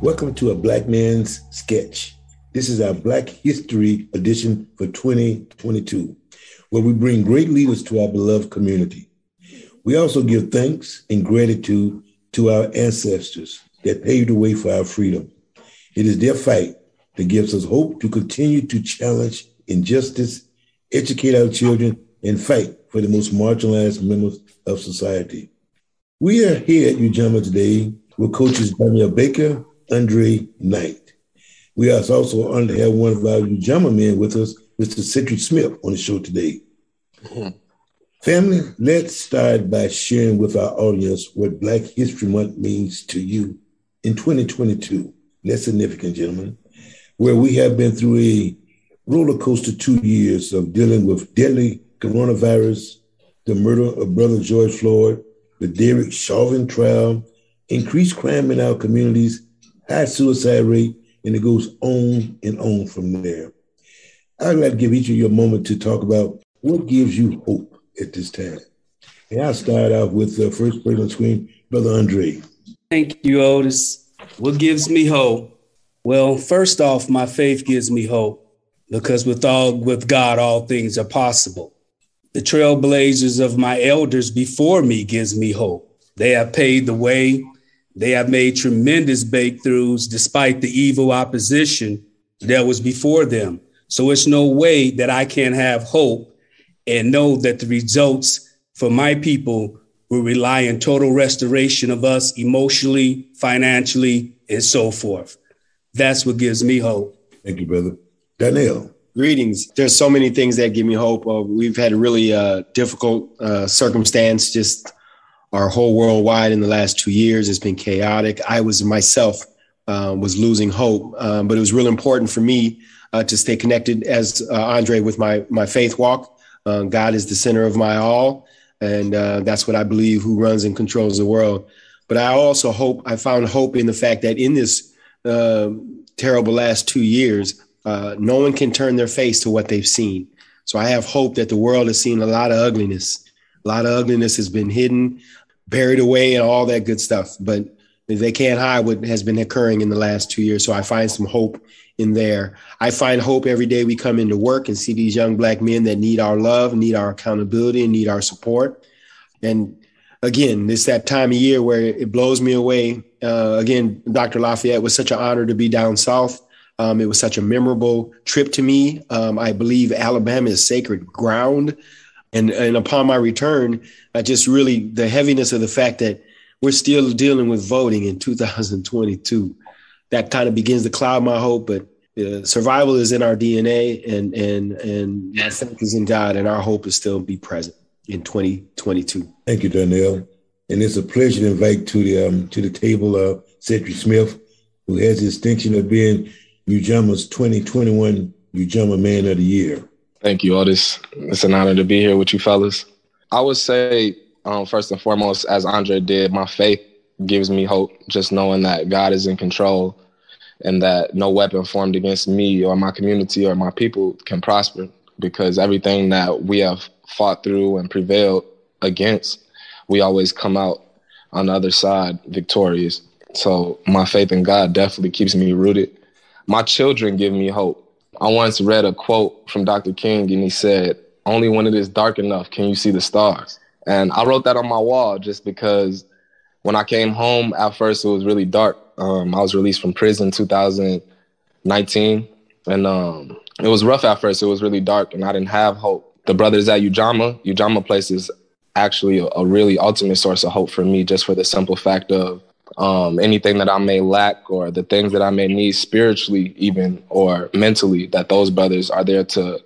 Welcome to a Black Man's Sketch. This is our Black History edition for 2022, where we bring great leaders to our beloved community. We also give thanks and gratitude to our ancestors that paved the way for our freedom. It is their fight that gives us hope to continue to challenge injustice, educate our children, and fight for the most marginalized members of society. We are here at Ujamaa today with coaches Darnell Baker, Andre Knight. We are also honored to have one of our Ujamaa men with us, Mr. Cedric Smith, on the show today. Mm-hmm. Family, let's start by sharing with our audience what Black History Month means to you in 2022. That's significant, gentlemen, where we have been through a roller coaster 2 years of dealing with deadly coronavirus, the murder of Brother George Floyd, the Derek Chauvin trial, increased crime in our communities, high suicide rate, and it goes on and on from there. I'd like to give each of you a moment to talk about what gives you hope at this time. And I'll start out with the first person on screen, Brother Andre. Thank you, Otis. What gives me hope? Well, first off, my faith gives me hope because with God, all things are possible. The trailblazers of my elders before me gives me hope. They have paved the way. They have made tremendous breakthroughs despite the evil opposition that was before them. So it's no way that I can have hope and know that the results for my people will rely on total restoration of us emotionally, financially, and so forth. That's what gives me hope. Thank you, brother. Darnell. Greetings. There's so many things that give me hope. We've had a really difficult circumstance, just our whole worldwide in the last 2 years. It's been chaotic. I was myself was losing hope, but it was real important for me to stay connected as Andre with my faith walk. God is the center of my all, and that's what I believe, who runs and controls the world. But I found hope in the fact that in this terrible last 2 years, no one can turn their face to what they've seen. So I have hope that the world has seen a lot of ugliness. A lot of ugliness has been hidden, buried away, and all that good stuff. But they can't hide what has been occurring in the last 2 years. So I find some hope in there. I find hope every day we come into work and see these young Black men that need our love, need our accountability, and need our support. And again, it's that time of year where it blows me away. Again, Dr. Lafayette, it was such an honor to be down south. It was such a memorable trip to me. I believe Alabama is sacred ground. And upon my return, I just really, the heaviness of the fact that we're still dealing with voting in 2022, that kind of begins to cloud my hope. But survival is in our DNA, and my faith is in God, and our hope is still be present in 2022. Thank you, Darnell. And it's a pleasure to invite to the table Cedric Smith, who has the distinction of being Ujama's 2021 Ujamaa Man of the Year. Thank you, Otis. It's an honor to be here with you fellas. I would say, first and foremost, as Andre did, my faith gives me hope, just knowing that God is in control and that no weapon formed against me or my community or my people can prosper, because everything that we have fought through and prevailed against, we always come out on the other side victorious. So my faith in God definitely keeps me rooted. My children give me hope. I once read a quote from Dr. King, and he said, "Only when it is dark enough can you see the stars." And I wrote that on my wall just because when I came home, at first it was really dark. I was released from prison in 2019, and it was rough at first. It was really dark, and I didn't have hope. The brothers at Ujamaa Place is actually a really ultimate source of hope for me, just for the simple fact of anything that I may lack or the things that I may need spiritually even or mentally, that those brothers are there to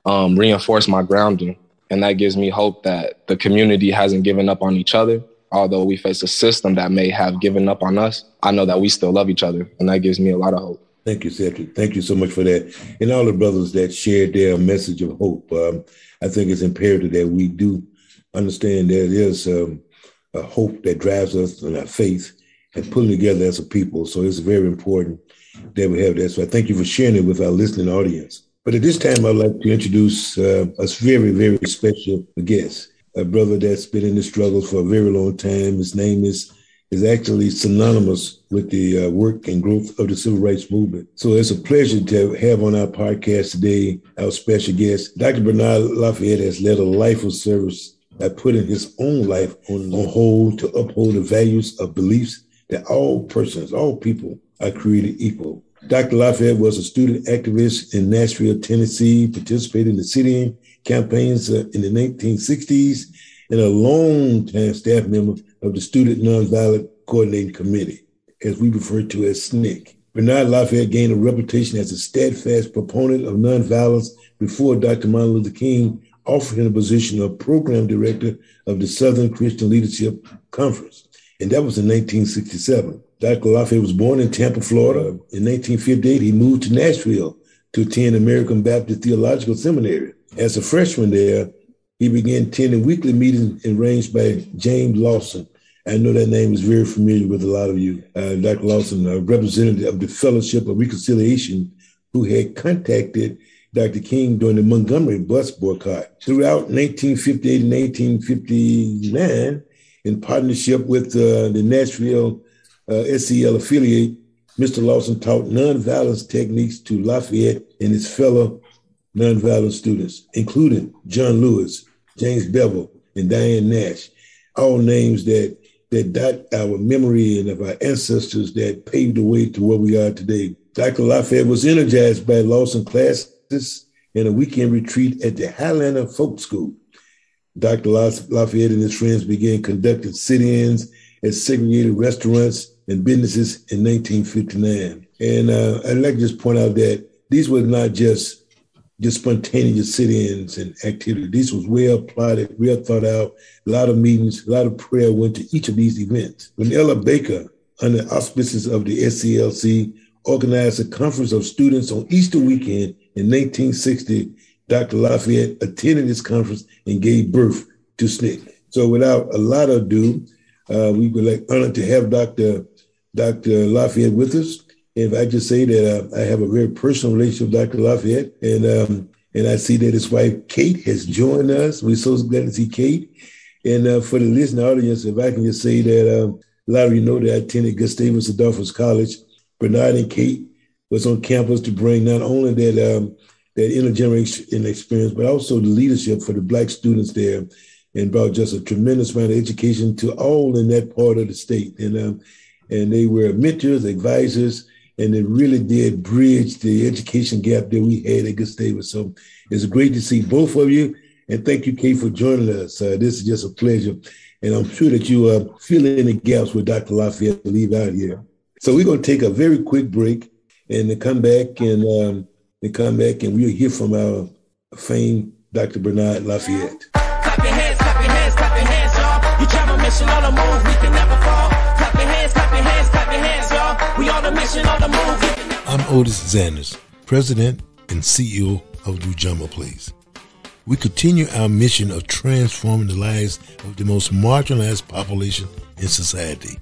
reinforce my grounding. And that gives me hope that the community hasn't given up on each other. Although we face a system that may have given up on us, I know that we still love each other. And that gives me a lot of hope. Thank you, Cedric. Thank you so much for that. And all the brothers that shared their message of hope. I think it's imperative that we do understand there is a hope that drives us in our faith and pulling together as a people. So it's very important that we have that. So I thank you for sharing it with our listening audience. But at this time, I'd like to introduce a very, very special guest, a brother that's been in the struggles for a very long time. His name is is actually synonymous with the work and growth of the civil rights movement. So it's a pleasure to have on our podcast today our special guest. Dr. Bernard Lafayette has led a life of service by putting his own life on hold to uphold the values of beliefs that all persons, all people are created equal. Dr. Lafayette was a student activist in Nashville, Tennessee, participated in the sit-in campaigns in the 1960s, and a long-time staff member of the Student Nonviolent Coordinating Committee, as we refer to as SNCC. Bernard Lafayette gained a reputation as a steadfast proponent of nonviolence before Dr. Martin Luther King offered him the position of program director of the Southern Christian Leadership Conference, and that was in 1967. Dr. Lafayette was born in Tampa, Florida. In 1958, he moved to Nashville to attend American Baptist Theological Seminary. As a freshman there, he began attending weekly meetings arranged by James Lawson. I know that name is very familiar with a lot of you. Dr. Lawson, a representative of the Fellowship of Reconciliation, who had contacted Dr. King during the Montgomery bus boycott. Throughout 1958 and 1959, in partnership with the Nashville SCL affiliate, Mr. Lawson taught nonviolence techniques to Lafayette and his fellow nonviolent students, including John Lewis, James Bevel, and Diane Nash, all names that dot our memory and of our ancestors that paved the way to where we are today. Dr. Lafayette was energized by Lawson classes and a weekend retreat at the Highlander Folk School. Dr. Lafayette and his friends began conducting sit-ins at segregated restaurants and businesses in 1959. And I'd like to just point out that these were not just spontaneous sit-ins and activities. This was well plotted, well thought out, a lot of meetings, a lot of prayer went to each of these events. When Ella Baker, under auspices of the SCLC, organized a conference of students on Easter weekend in 1960, Dr. Lafayette attended this conference and gave birth to SNCC. So without a lot of ado, we would honored to have Dr. Lafayette with us. And if I just say that I have a very personal relationship with Dr. Lafayette, and I see that his wife, Kate, has joined us. We're so glad to see Kate. And for the listening audience, if I can just say that a lot of you know that I attended Gustavus Adolphus College. Bernard and Kate was on campus to bring not only that intergenerational experience, but also the leadership for the Black students there, and brought just a tremendous amount of education to all in that part of the state. And they were mentors, advisors, and it really did bridge the education gap that we had at Gustavus. So it's great to see both of you. And thank you, Kate, for joining us. This is just a pleasure. And I'm sure that you are filling in the gaps with Dr. Lafayette to leave out here. So we're going to take a very quick break and then come back and we'll hear from our famed Dr. Bernard Lafayette. Clap your hands, clap your hands, clap your hands, y'all. You travel mission on the move, we can never fall. Clap your hands, clap your hands, clap your hands, y'all. We on the mission on the move. I'm Otis Zanders, President and CEO of Ujamaa Place. We continue our mission of transforming the lives of the most marginalized population in society,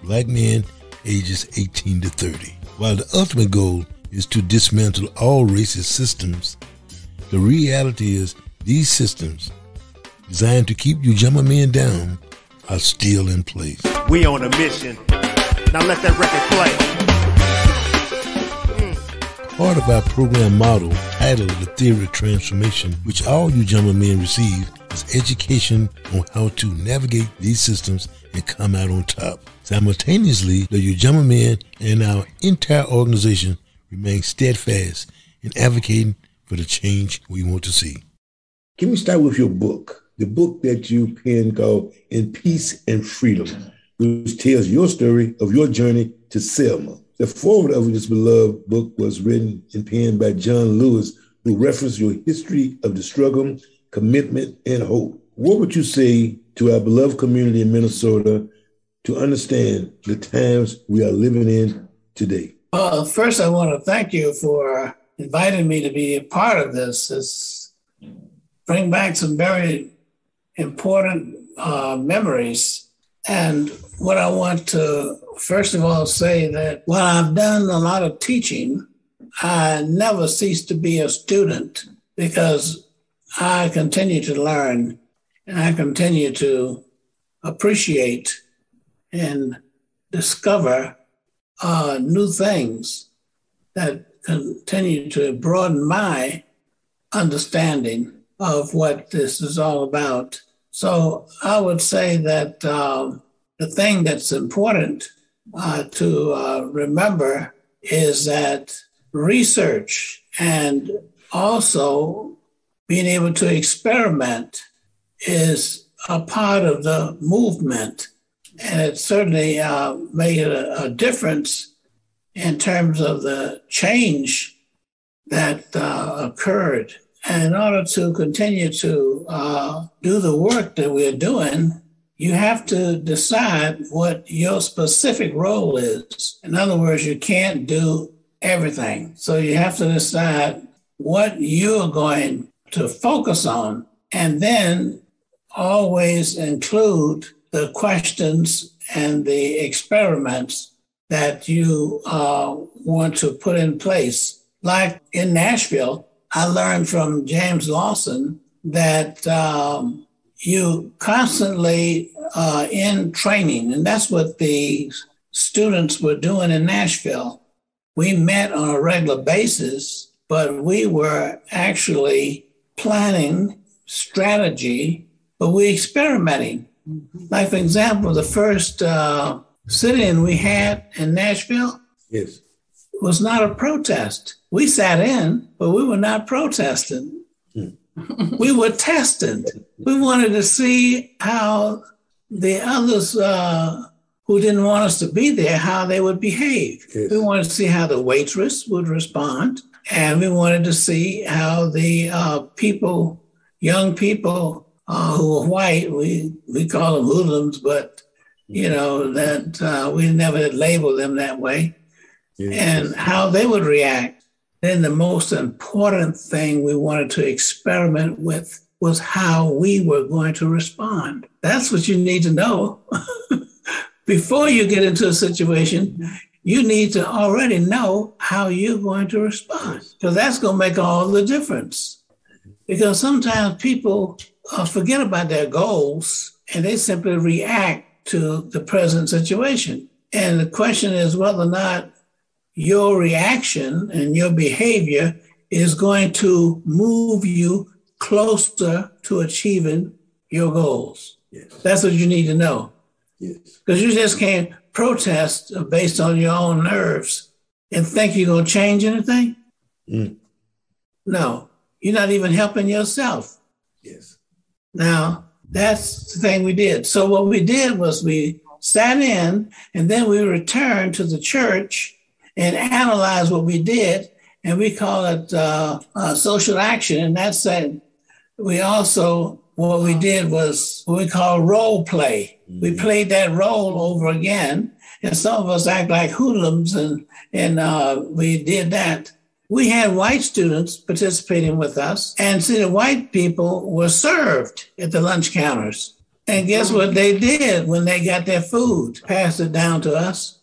Black men ages 18 to 30. While the ultimate goal is to dismantle all racist systems, the reality is these systems, designed to keep Ujamaa men down, are still in place. We on a mission. Now let that record play. Part of our program model, titled The Theory of Transformation, which all Ujamaa men receive, is education on how to navigate these systems and come out on top. Simultaneously, the Ujamaa men and our entire organization remain steadfast in advocating for the change we want to see. Can we start with your book, the book that you penned called In Peace and Freedom, which tells your story of your journey to Selma. The foreword of this beloved book was written and penned by John Lewis, who referenced your history of the struggle, commitment, and hope. What would you say to our beloved community in Minnesota to understand the times we are living in today? First, I want to thank you for inviting me to be a part of this. It's bring back some very important memories. And what I want to, first of all, say that while I've done a lot of teaching, I never cease to be a student because I continue to learn and I continue to appreciate and discover new things that continue to broaden my understanding of what this is all about. So I would say that the thing that's important to remember is that research and also being able to experiment is a part of the movement. And it certainly made a difference in terms of the change that occurred. And in order to continue to do the work that we're doing, you have to decide what your specific role is. In other words, you can't do everything. So you have to decide what you're going to focus on, and then always include the questions and the experiments that you want to put in place. Like in Nashville, I learned from James Lawson that you constantly in training, and that's what the students were doing in Nashville. We met on a regular basis, but we were actually planning strategy, but we experimenting. Like, for example, the first sit-in we had in Nashville was not a protest. We sat in, but we were not protesting. We were testing. We wanted to see how the others who didn't want us to be there, how they would behave. We wanted to see how the waitress would respond. And we wanted to see how the people, young people who were white, we call them hoodlums, but, you know, that we never labeled them that way, and how they would react. Then the most important thing we wanted to experiment with was how we were going to respond. That's what you need to know. Before you get into a situation, you need to already know how you're going to respond, because that's going to make all the difference. Because sometimes people forget about their goals and they simply react to the present situation. And the question is whether or not your reaction and your behavior is going to move you closer to achieving your goals. That's what you need to know. Because you just can't protest based on your own nerves and think you're going to change anything. No, you're not even helping yourself. Now, that's the thing we did. So what we did was we sat in, and then we returned to the church and analyzed what we did, and we call it social action. And that's it. We also, what we did was what we call role play. We played that role over again, and some of us act like hoodlums, and we did that. We had white students participating with us, and see, the white people were served at the lunch counters. And guess what they did when they got their food? Passed it down to us.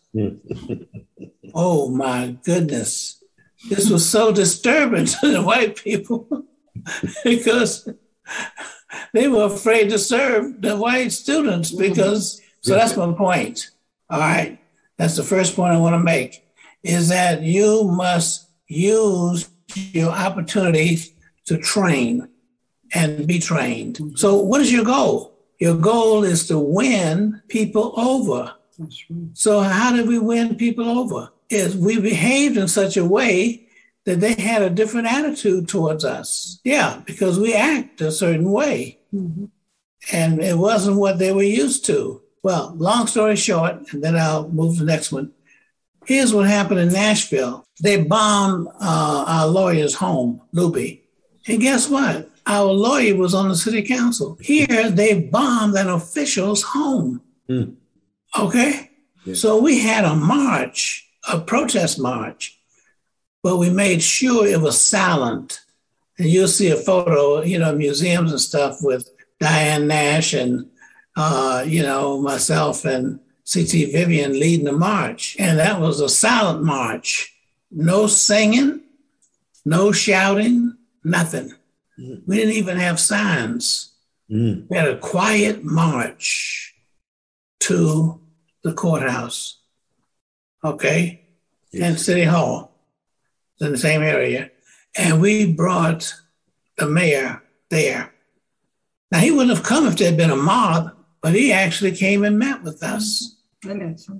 Oh my goodness. This was so disturbing to the white people because they were afraid to serve the white students because, so that's my point. All right. That's the first point I want to make, is that you must use your opportunities to train and be trained. So what is your goal? Your goal is to win people over. So how did we win people over? Is we behaved in such a way that they had a different attitude towards us. Yeah, because we act a certain way. And it wasn't what they were used to. Well, long story short, and then I'll move to the next one. Here's what happened in Nashville. They bombed our lawyer's home, Luby. And guess what? Our lawyer was on the city council. Here, they bombed an official's home. Okay? So we had a march, a protest march, but we made sure it was silent. And you'll see a photo, you know, museums and stuff with Diane Nash and, you know, myself and C.T. Vivian leading the march. And that was a silent march. No singing, no shouting, nothing. We didn't even have signs. We had a quiet march to the courthouse. okay, in City Hall, in the same area. And we brought the mayor there. Now, he wouldn't have come if there had been a mob, but he actually came and met with us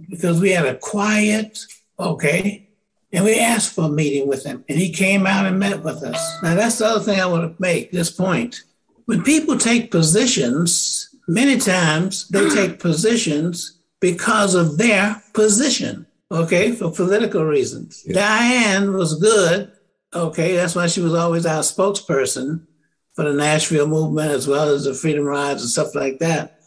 because we had a quiet, okay, and we asked for a meeting with him, and he came out and met with us. Now, that's the other thing I want to make, this point. When people take positions, many times they take positions because of their position, okay, for political reasons. Yeah. Diane was good, okay, that's why she was always our spokesperson for the Nashville movement as well as the Freedom Rides and stuff like that.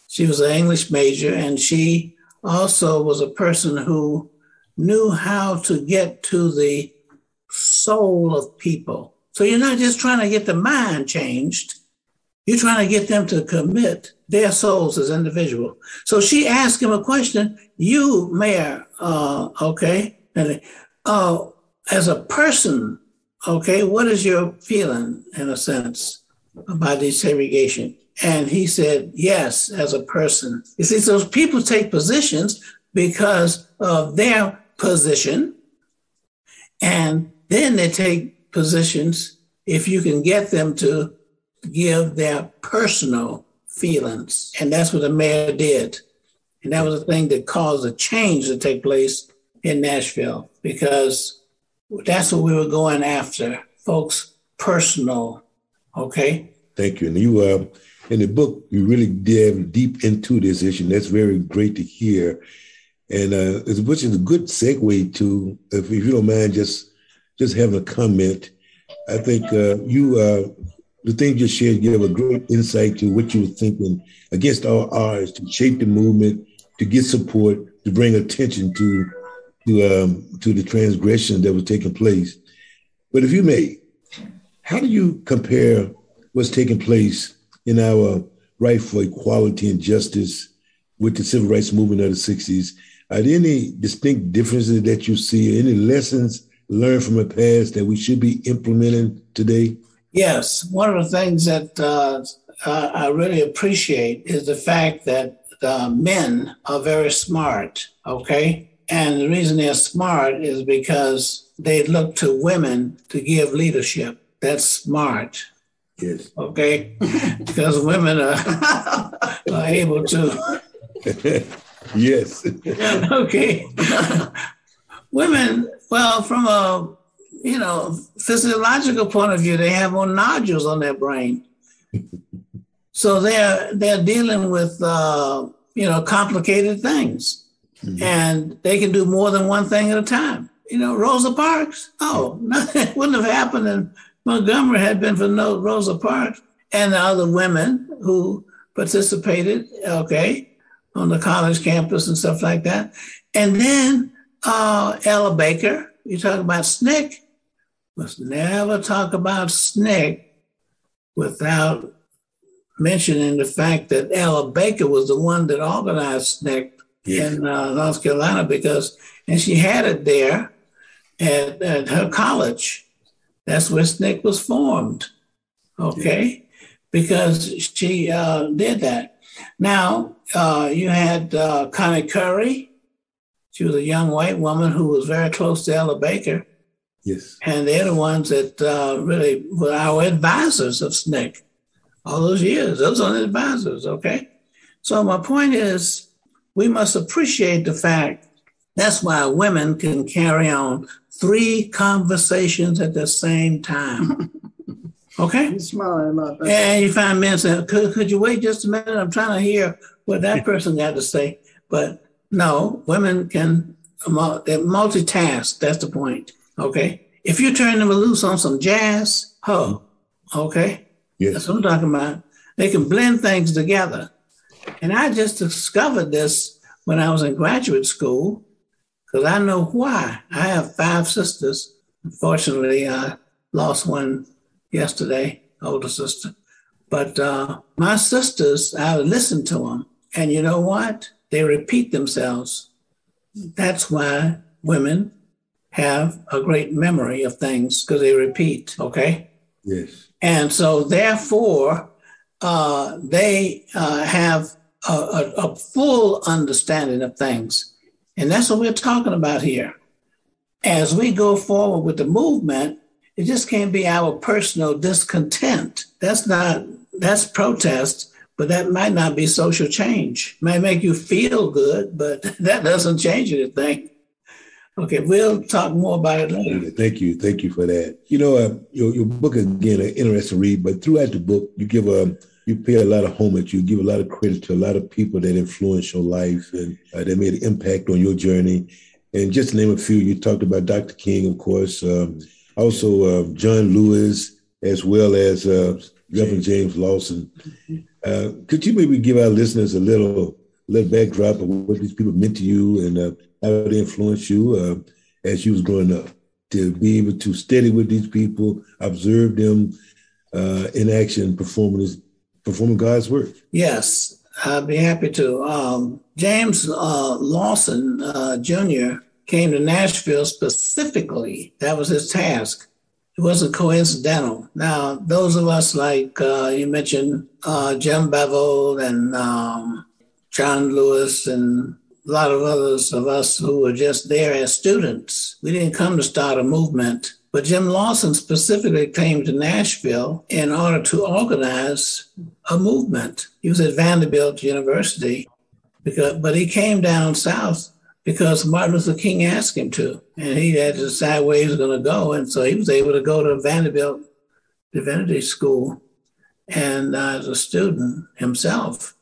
She was an English major, and she also was a person who knew how to get to the soul of people. So you're not just trying to get the mind changed, you're trying to get them to commit their souls as individuals. So she asked him a question, you, Mayor, okay, and, as a person, okay, what is your feeling, in a sense, about desegregation? And he said, yes, as a person. You see, so people take positions because of their position, and then they take positions if you can get them to give their personal feelings. And that's what the mayor did. And that was the thing that caused a change to take place in Nashville, because that's what we were going after, folks, personal, okay? Thank you. And you, in the book, you really dive deep into this issue, and that's very great to hear. And which is a good segue to, if you don't mind, just having a comment. I think the thing you shared gave a great insight to what you were thinking against all odds, to shape the movement, to get support, to bring attention to the transgression that was taking place. But if you may, how do you compare what's taking place in our right for equality and justice with the civil rights movement of the 60s? Are there any distinct differences that you see, any lessons learned from the past that we should be implementing today? Yes. One of the things that I really appreciate is the fact that men are very smart, okay? And the reason they're smart is because they look to women to give leadership. That's smart. Yes. Okay? Because women are able to. Yes. Okay. Women, well, from a physiological point of view, they have more nodules on their brain. So they're dealing with complicated things. Mm-hmm. And they can do more than one thing at a time. Rosa Parks, nothing wouldn't have happened in Montgomery had been for no Rosa Parks and the other women who participated, okay, on the college campus and stuff like that. And then Ella Baker, you talk about SNCC, must never talk about SNCC without mentioning the fact that Ella Baker was the one that organized SNCC in North Carolina, and she had it there at her college. That's where SNCC was formed, okay, because she did that. Now, you had Connie Curry. She was a young white woman who was very close to Ella Baker. Yes. And they're the ones that really were our advisors of SNCC all those years. Those are the advisors, okay? So my point is, we must appreciate the fact that's why women can carry on 3 conversations at the same time. Okay? You're smiling about that. And you find men saying, could you wait just a minute? I'm trying to hear what that person got to say. But no, women can multitask. That's the point. Okay? If you turn them loose on some jazz, okay? Yes. That's what I'm talking about. They can blend things together. And I just discovered this when I was in graduate school, because I know why. I have 5 sisters. Unfortunately, I lost one yesterday, older sister. But my sisters, I listened to them. And you know what? They repeat themselves. That's why women have a great memory of things, because they repeat, okay? Yes. And so therefore, they have a full understanding of things. And that's what we're talking about here. As we go forward with the movement, it just can't be our personal discontent. That's protest, but that might not be social change. It might make you feel good, but that doesn't change anything. Okay, we'll talk more about it later. Thank you for that. You know, your book is, again, an interesting read, but throughout the book, you pay a lot of homage. You give a lot of credit to a lot of people that influenced your life and that made an impact on your journey. And just to name a few, you talked about Dr. King, of course, also John Lewis, as well as Reverend James Lawson. Could you maybe give our listeners a little backdrop of what these people meant to you and how they influenced you as you was growing up, to be able to study with these people, observe them in action, performing God's work? Yes, I'd be happy to. James Lawson Jr. came to Nashville specifically. That was his task. It wasn't coincidental. Now, those of us like you mentioned, Jim Bevel and John Lewis and a lot of others of us who were just there as students. We didn't come to start a movement, but Jim Lawson specifically came to Nashville in order to organize a movement. He was at Vanderbilt University, but he came down south because Martin Luther King asked him to, and he had to decide where he was going to go. And so he was able to go to Vanderbilt Divinity School and as a student himself.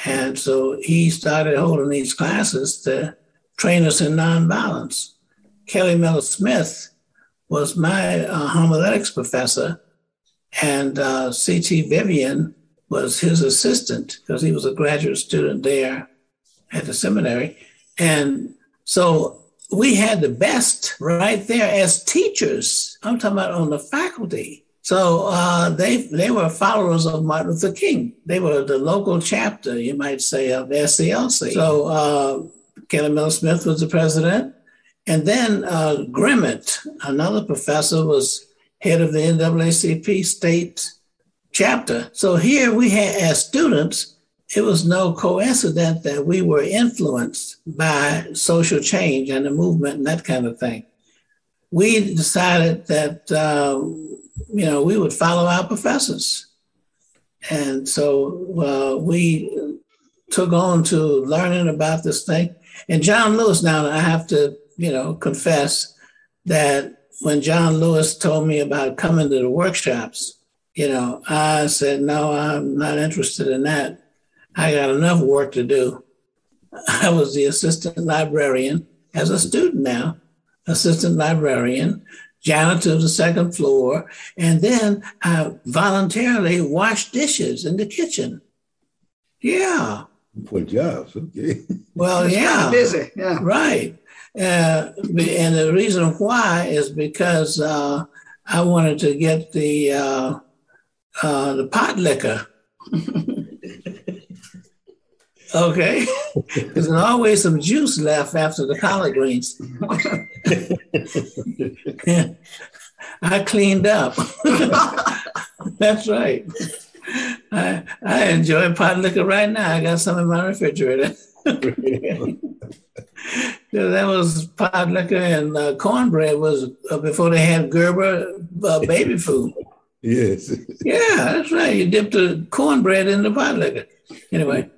And so he started holding these classes to train us in nonviolence. Kelly Miller Smith was my homiletics professor, and C.T. Vivian was his assistant because he was a graduate student there at the seminary. And so we had the best right there as teachers. I'm talking about on the faculty. So they were followers of Martin Luther King. They were the local chapter, you might say, of SCLC. So Kelly Miller Smith was the president. And then Grimmett, another professor, was head of the NAACP state chapter. So here we had, as students, it was no coincidence that we were influenced by social change and the movement and that kind of thing. We decided that, we would follow our professors. And so we took on to learning about this thing. And John Lewis, now I have to, confess that when John Lewis told me about coming to the workshops, I said, no, I'm not interested in that. I got enough work to do. I was the assistant librarian as a student now, assistant librarian, janitor of the second floor, and then I voluntarily washed dishes in the kitchen. Yeah. For jobs, okay. Well, yeah. Busy, yeah. Right. And the reason why is because I wanted to get the pot liquor. Okay, there's always some juice left after the collard greens. I cleaned up. That's right. I enjoy pot liquor right now. I got some in my refrigerator. That was pot liquor, and cornbread was before they had Gerber baby food. Yes. Yeah, that's right. You dipped the cornbread in the pot liquor. Anyway.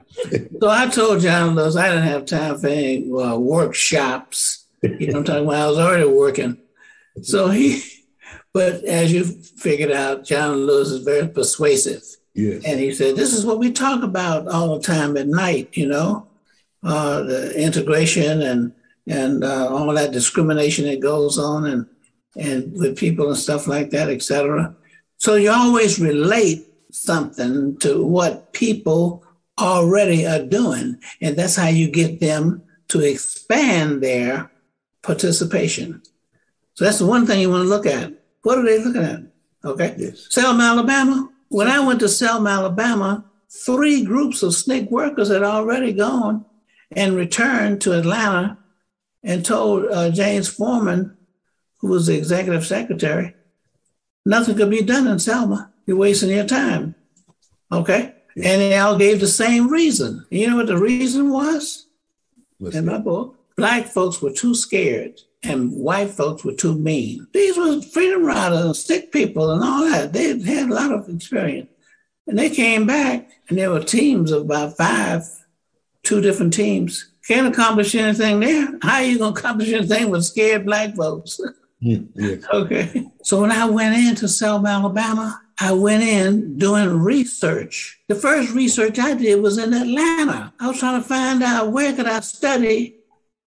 So I told John Lewis I didn't have time for any workshops. I'm talking about I was already working. So but as you figured out, John Lewis is very persuasive. Yes. And he said, this is what we talk about all the time at night, the integration and all that discrimination that goes on and with people and stuff like that, et cetera. So you always relate something to what people already are doing. And that's how you get them to expand their participation. So that's the one thing you want to look at. What are they looking at? Okay. Yes. Selma, Alabama. When I went to Selma, Alabama, 3 groups of SNCC workers had already gone and returned to Atlanta and told James Foreman, who was the executive secretary, nothing could be done in Selma. You're wasting your time. Okay. And they all gave the same reason. You know what the reason was? In my book? black folks were too scared and white folks were too mean. These were freedom riders and stick people and all that. They had a lot of experience. And they came back, and there were teams of about 5, 2 different teams. Can't accomplish anything there. How are you going to accomplish anything with scared black folks? Yes. Okay. So when I went into Selma, Alabama, I went in doing research. The first research I did was in Atlanta. I was trying to find out where could I study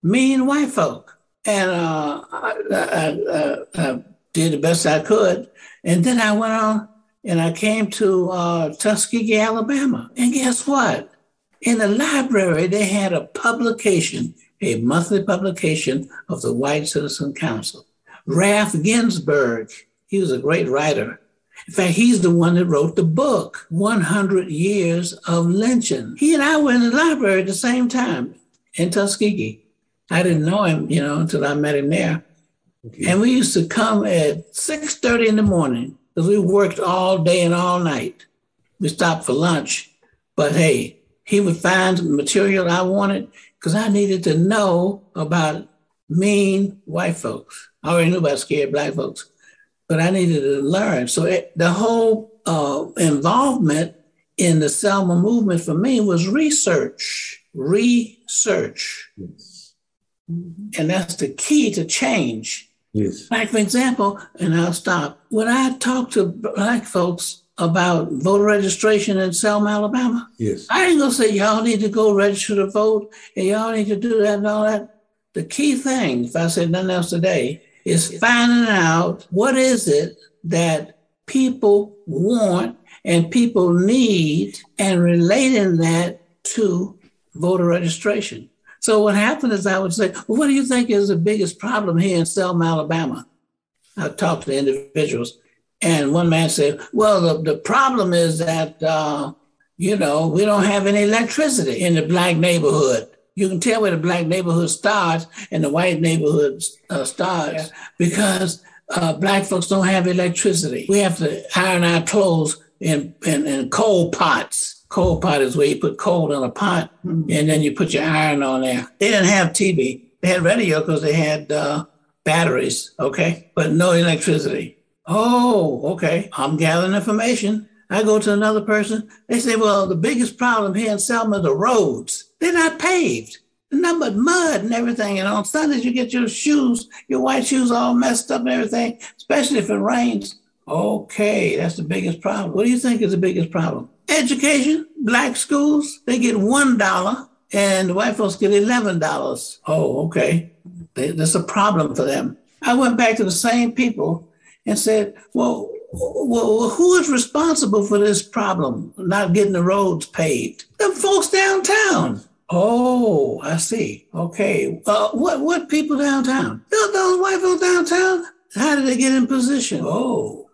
mean white folk. And I did the best I could. And then I went on and I came to Tuskegee, Alabama. And guess what? In the library, they had a publication, a monthly publication of the White Citizen Council. Ralph Ginsburg, he was a great writer. In fact, he's the one that wrote the book, 100 Years of Lynching. He and I were in the library at the same time in Tuskegee. I didn't know him, until I met him there. Okay. And we used to come at 6:30 in the morning because we worked all day and all night. We stopped for lunch, but hey, he would find material I wanted because I needed to know about mean white folks. I already knew about scared black folks, but I needed to learn. So the whole involvement in the Selma movement for me was research. Yes. And that's the key to change. Yes. Like, for example, and I'll stop. When I talk to black folks about voter registration in Selma, Alabama, yes, I ain't gonna say y'all need to go register to vote and y'all need to do that and all that. The key thing, if I said nothing else today, is finding out what is it that people want and people need and relating that to voter registration. So what happened is I would say, well, what do you think is the biggest problem here in Selma, Alabama? I talked to individuals, and one man said, well, the problem is that, we don't have any electricity in the black neighborhood. You can tell where the black neighborhood starts and the white neighborhood starts because black folks don't have electricity. We have to iron our clothes in coal pots. Coal pot is where you put coal in a pot and then you put your iron on there. They didn't have TV. They had radio because they had batteries, okay? But no electricity. Oh, okay. I'm gathering information. I go to another person. They say, well, the biggest problem here in Selma are the roads. They're not paved. They're nothing but mud and everything. And on Sundays, you get your shoes, your white shoes all messed up and everything, especially if it rains. Okay, that's the biggest problem. What do you think is the biggest problem? Education, black schools, they get $1 and the white folks get $11. Oh, okay. That's a problem for them. I went back to the same people and said, well, who is responsible for this problem, not getting the roads paved? The folks downtown. Oh, I see. Okay. What people downtown? Those white folks downtown? How did they get in position? Oh.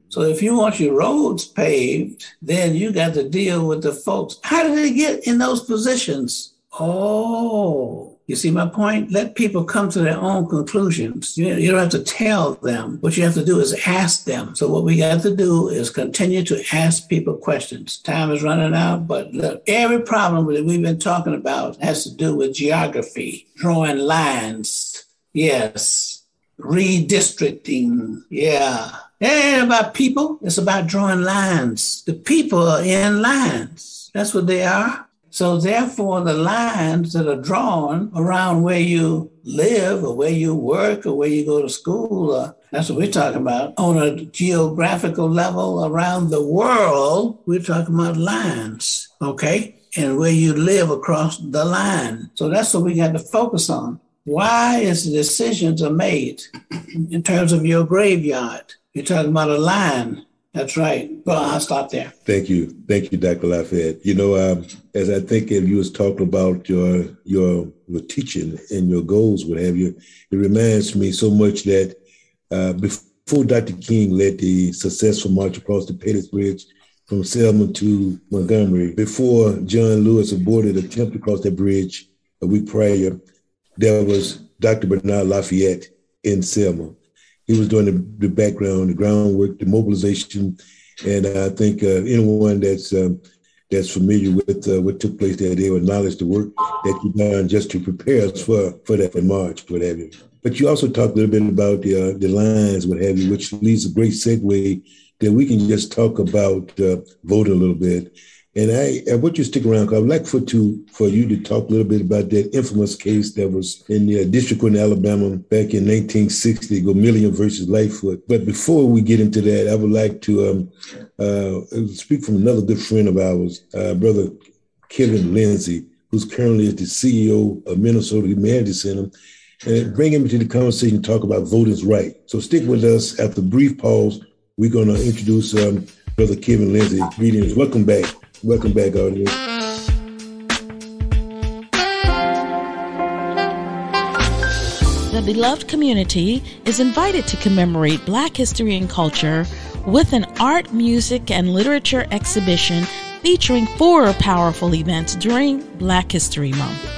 So if you want your roads paved, then you got to deal with the folks. How did they get in those positions? Oh, you see my point? Let people come to their own conclusions. You don't have to tell them. What you have to do is ask them. So what we got to do is continue to ask people questions. Time is running out, but look, every problem that we've been talking about has to do with geography, drawing lines. Yes. Redistricting. Yeah. It ain't about people. It's about drawing lines. The people are in lines. That's what they are. So therefore, the lines that are drawn around where you live or where you work or where you go to school, that's what we're talking about. On a geographical level around the world, we're talking about lines, okay? And where you live across the line. So that's what we got to focus on. Why is the decisions are made in terms of your graveyard? You're talking about a line. That's right. Well, I'll stop there. Thank you. Thank you, Dr. Lafayette. As I think of you was talking about your teaching and your goals, what have you, it reminds me so much that before Dr. King led the successful march across the Pettus Bridge from Selma to Montgomery, before John Lewis aborted an attempt to cross that bridge a week prior, there was Dr. Bernard Lafayette in Selma. He was doing the background, the groundwork, the mobilization. And I think anyone that's that's familiar with what took place there, they will acknowledge the work that you've done just to prepare us for that march, what have you. But you also talked a little bit about the lines, what have you, which leads a great segue that we can just talk about voting a little bit. And I want you to stick around, because I would like for you to talk a little bit about that infamous case that was in the district court in Alabama back in 1960, Gomillion versus Lightfoot. But before we get into that, I would like to speak from another good friend of ours, Brother Kevin Lindsey, who's currently is the CEO of Minnesota Humanities Center, and bring him into the conversation and talk about voting's right. So stick with us. After a brief pause, we're going to introduce Brother Kevin Lindsey. Greetings. Welcome back. Welcome back, audience. The beloved community is invited to commemorate Black history and culture with an art, music, and literature exhibition featuring 4 powerful events during Black History Month.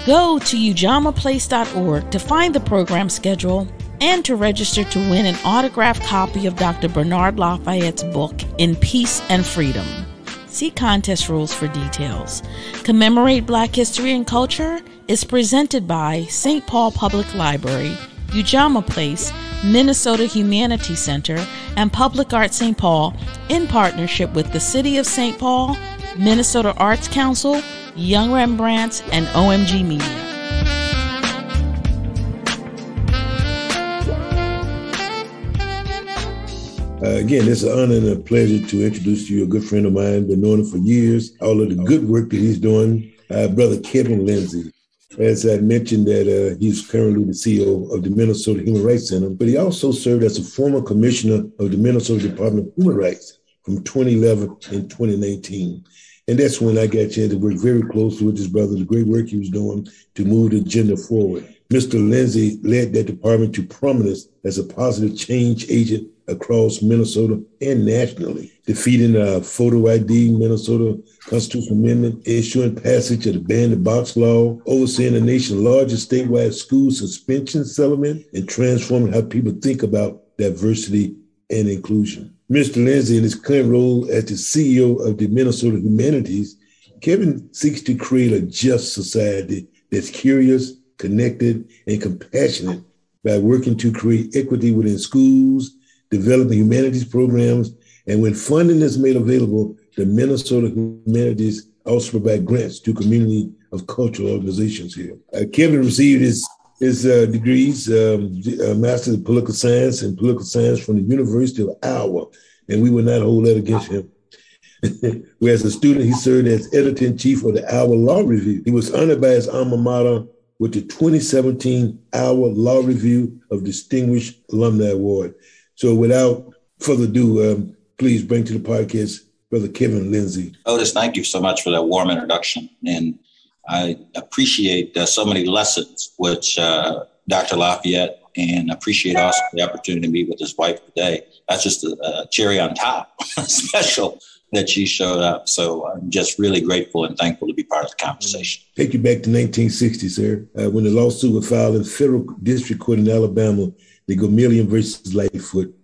Go to UjamaaPlace.org to find the program schedule and to register to win an autographed copy of Dr. Bernard Lafayette's book, In Peace and Freedom. See contest rules for details. Commemorate Black History and Culture is presented by St. Paul Public Library, Ujamaa Place, Minnesota Humanities Center, and Public Arts St. Paul in partnership with the City of St. Paul, Minnesota Arts Council, Young Rembrandts, and OMG Media. Again, it's an honor and a pleasure to introduce to you a good friend of mine. Been knowing him for years. All of the good work that he's doing. Brother Kevin Lindsey. As I mentioned, that he's currently the CEO of the Minnesota Human Rights Center, but he also served as a former commissioner of the Minnesota Department of Human Rights from 2011 and 2019. And that's when I got a chance to work very closely with his brother, the great work he was doing to move the agenda forward. Mr. Lindsey led that department to prominence as a positive change agent across Minnesota and nationally, defeating photo ID, Minnesota Constitutional Amendment, issuing passage of the ban the box law, overseeing the nation's largest statewide school suspension settlement, and transforming how people think about diversity and inclusion. Mr. Lindsey, in his current role as the CEO of the Minnesota Humanities, Kevin seeks to create a just society that's curious, connected, and compassionate by working to create equity within schools, developing humanities programs, and when funding is made available, the Minnesota Humanities also provide grants to community of cultural organizations here. Kevin received his degrees, Master of Political Science and Political Science from the University of Iowa, and we will not hold that against him. Where as a student, he served as editor-in-chief of the Iowa Law Review. He was honored by his alma mater with the 2017 Iowa Law Review of Distinguished Alumni Award. So without further ado, please bring to the podcast Brother Kevin Lindsey. Otis, thank you so much for that warm introduction. And I appreciate so many lessons which Dr. Lafayette, and appreciate also the opportunity to meet with his wife today. That's just a cherry on top, special that she showed up. So I'm just really grateful and thankful to be part of the conversation. Take you back to 1960, sir, when the lawsuit was filed in federal district court in Alabama, the Gomillion versus Lightfoot,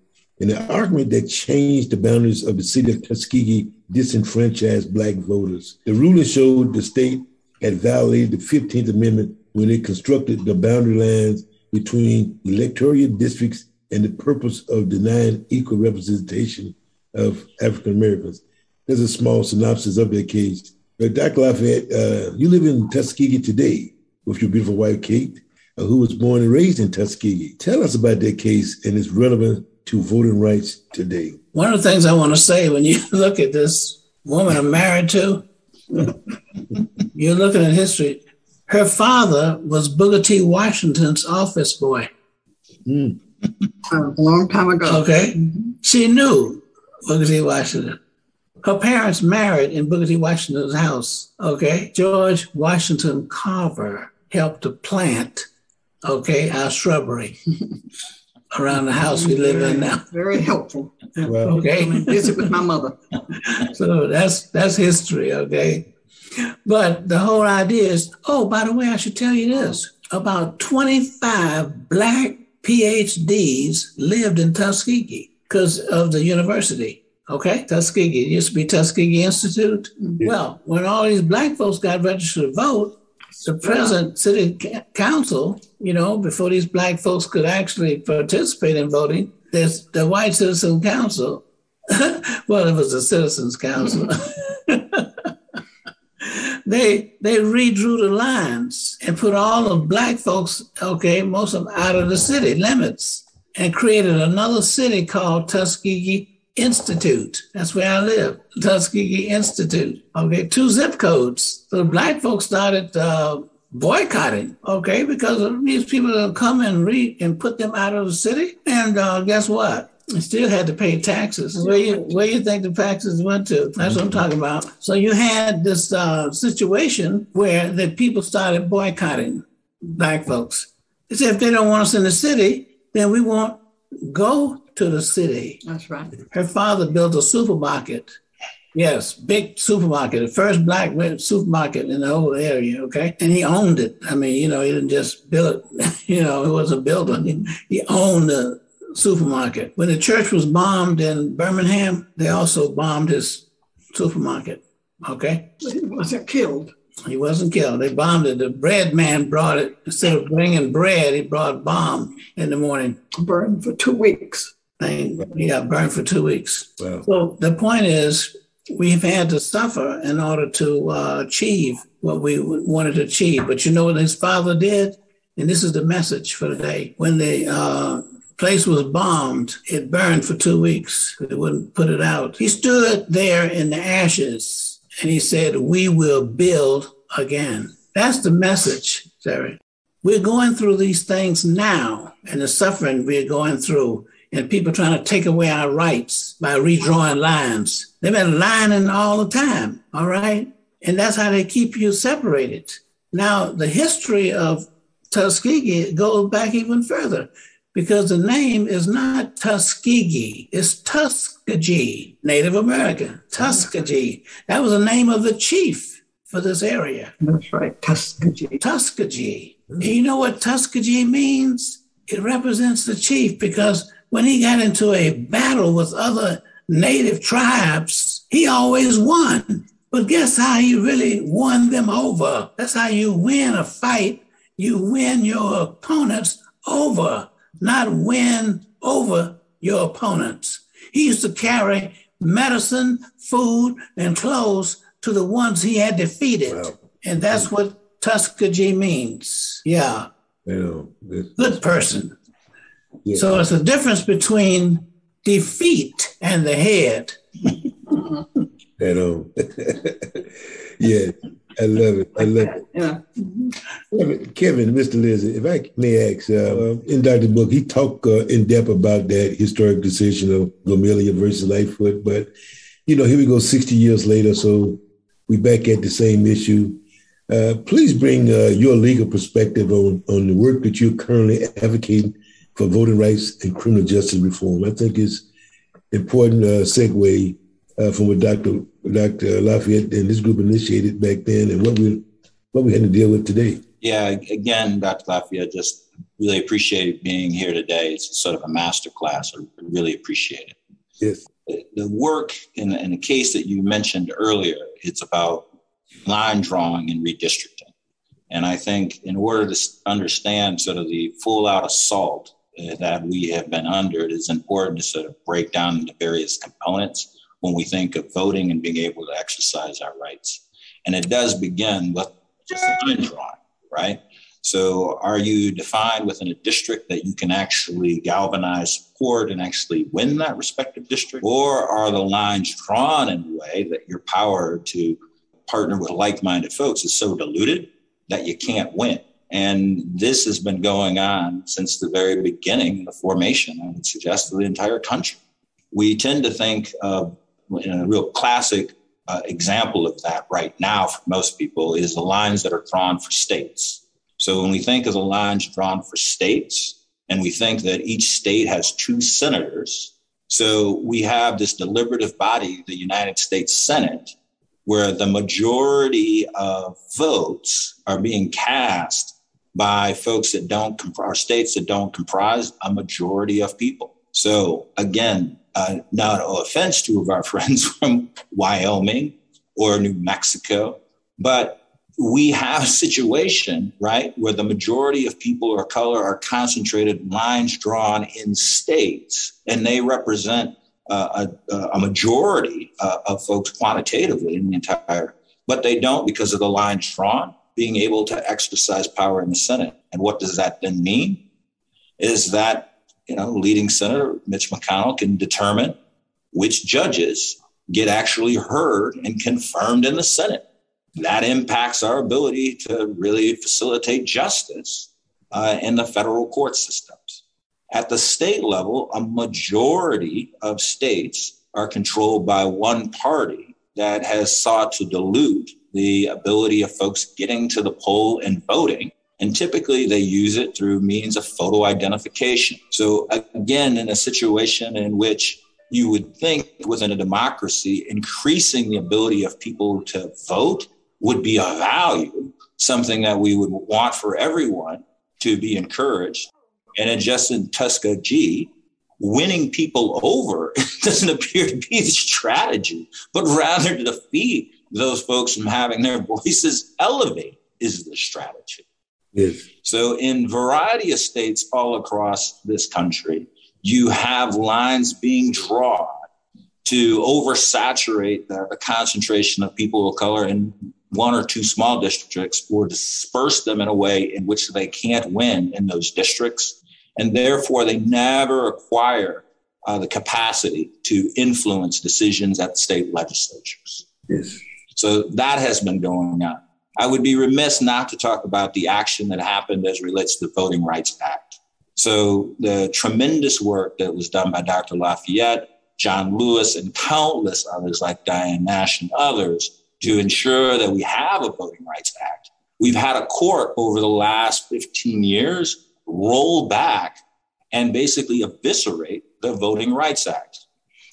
in an argument that changed the boundaries of the city of Tuskegee disenfranchised Black voters. The ruling showed the state had violated the 15th Amendment when it constructed the boundary lines between electoral districts and the purpose of denying equal representation of African Americans. There's a small synopsis of that case. Dr. Lafayette, you live in Tuskegee today with your beautiful wife, Kate, who was born and raised in Tuskegee. Tell us about that case and its relevance to voting rights today. One of the things I want to say when you look at this woman I'm married to, you're looking at history. Her father was Booker T. Washington's office boy. A long time ago. Okay. She knew Booker T. Washington. Her parents married in Booker T. Washington's house. Okay. George Washington Carver helped to plant, our shrubbery around the house we live in now. Very helpful. Wow. Okay. Visit with my mother. So that's history, okay? But the whole idea is, by the way, I should tell you this. About 25 Black PhDs lived in Tuskegee because of the university, Okay, Tuskegee. It used to be Tuskegee Institute. Yeah. Well, when all these black folks got registered to vote, the present city council, before these black folks could actually participate in voting, there's the White Citizen Council. Well, it was the Citizens Council. They redrew the lines and put all the black folks, most of them out of the city limits, and created another city called Tuskegee Institute. That's where I live, Tuskegee Institute. 2 zip codes. So the black folks started boycotting, because of these people that come and read and put them out of the city. And guess what? They still had to pay taxes. Where you think the taxes went to? That's what I'm talking about. So you had this situation where the people started boycotting black folks. They said, if they don't want us in the city, then we won't go to the city. That's right. Her father built a supermarket. Yes, big supermarket, the first black supermarket in the whole area, And he owned it. I mean, he didn't just build it. It wasn't built. He owned the supermarket. When the church was bombed in Birmingham, they also bombed his supermarket, But he wasn't killed. He wasn't killed. They bombed it. The bread man brought it. Instead of bringing bread, he brought bomb in the morning. Burned for 2 weeks. Burned for 2 weeks. Wow. So the point is, we've had to suffer in order to achieve what we wanted to achieve. But you know what his father did? And this is the message for today. When the place was bombed, it burned for 2 weeks. They wouldn't put it out. He stood there in the ashes and he said, we will build again. That's the message, Terry. We're going through these things now, and the suffering we're going through, and people trying to take away our rights by redrawing lines. They've been lining all the time, all right? And that's how they keep you separated. Now, the history of Tuskegee goes back even further, because the name is not Tuskegee, it's Tuskegee, Native American, Tuskegee. That was the name of the chief for this area. That's right, Tuskegee. Tuskegee. And you know what Tuskegee means? It represents the chief, because when he got into a battle with other native tribes, he always won. But guess how he really won them over? That's how you win a fight. You win your opponents over, not win over your opponents. He used to carry medicine, food, and clothes to the ones he had defeated. Wow. And that's what Tuskegee means. Yeah. Good person. Yeah. So it's a difference between defeat and the head. Yeah, I love it. Yeah. Kevin, Mr. Lindsey, if I may ask, in Dr. Book, he talked in depth about that historic decision of Gomelia versus Lightfoot. But, here we go 60 years later, so we back at the same issue. Please bring your legal perspective on the work that you're currently advocating for voting rights and criminal justice reform. I think it's important segue from what Dr. Lafayette and this group initiated back then and what we had to deal with today. Yeah, again, Dr. Lafayette, just really appreciate being here today. It's sort of a master class. I really appreciate it. Yes. The work in the case that you mentioned earlier, it's about line drawing and redistricting. And I think in order to understand sort of the full out assault that we have been under, it is important to sort of break down into various components when we think of voting and being able to exercise our rights. And it does begin with just a line drawing, right? So are you defined within a district that you can actually galvanize support and actually win that respective district? Or are the lines drawn in a way that your power to partner with like-minded folks is so diluted that you can't win? And this has been going on since the very beginning of the formation, I would suggest, of the entire country. We tend to think of a real classic example of that right now for most people is the lines that are drawn for states. So when we think of the lines drawn for states, and we think that each state has 2 senators, so we have this deliberative body, the United States Senate, where the majority of votes are being cast by folks that don't comprise, states that don't comprise a majority of people. So again, no offense to our friends from Wyoming or New Mexico, but we have a situation, right, where the majority of people of color are concentrated, lines drawn in states, and they represent a majority of folks quantitatively in the entire, but they don't because of the lines drawn, being able to exercise power in the Senate. And what does that then mean? Is that, leading Senator Mitch McConnell can determine which judges get actually heard and confirmed in the Senate. That impacts our ability to really facilitate justice in the federal court systems. At the state level, a majority of states are controlled by one party that has sought to dilute the ability of folks getting to the poll and voting. And typically they use it through means of photo identification. So again, in a situation in which you would think within a democracy, increasing the ability of people to vote would be a value, something that we would want for everyone to be encouraged. And just in Tuskegee, winning people over doesn't appear to be the strategy, but rather to defeat those folks from having their voices elevated is the strategy. Yes. So in variety of states all across this country, you have lines being drawn to oversaturate the concentration of people of color in one or two small districts, or disperse them in a way in which they can't win in those districts. And therefore, they never acquire the capacity to influence decisions at state legislatures. Yes. So that has been going on. I would be remiss not to talk about the action that happened as relates to the Voting Rights Act. So the tremendous work that was done by Dr. Lafayette, John Lewis, and countless others like Diane Nash and others to ensure that we have a Voting Rights Act. We've had a court over the last 15 years roll back and basically eviscerate the Voting Rights Act.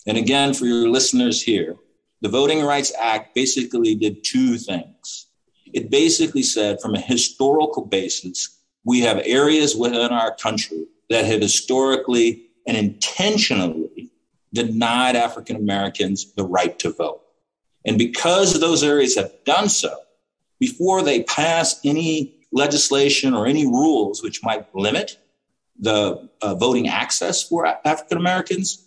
And again, for your listeners here, the Voting Rights Act basically did two things. It basically said, from a historical basis, we have areas within our country that have historically and intentionally denied African Americans the right to vote. And because those areas have done so, before they pass any legislation or any rules which might limit the voting access for African Americans,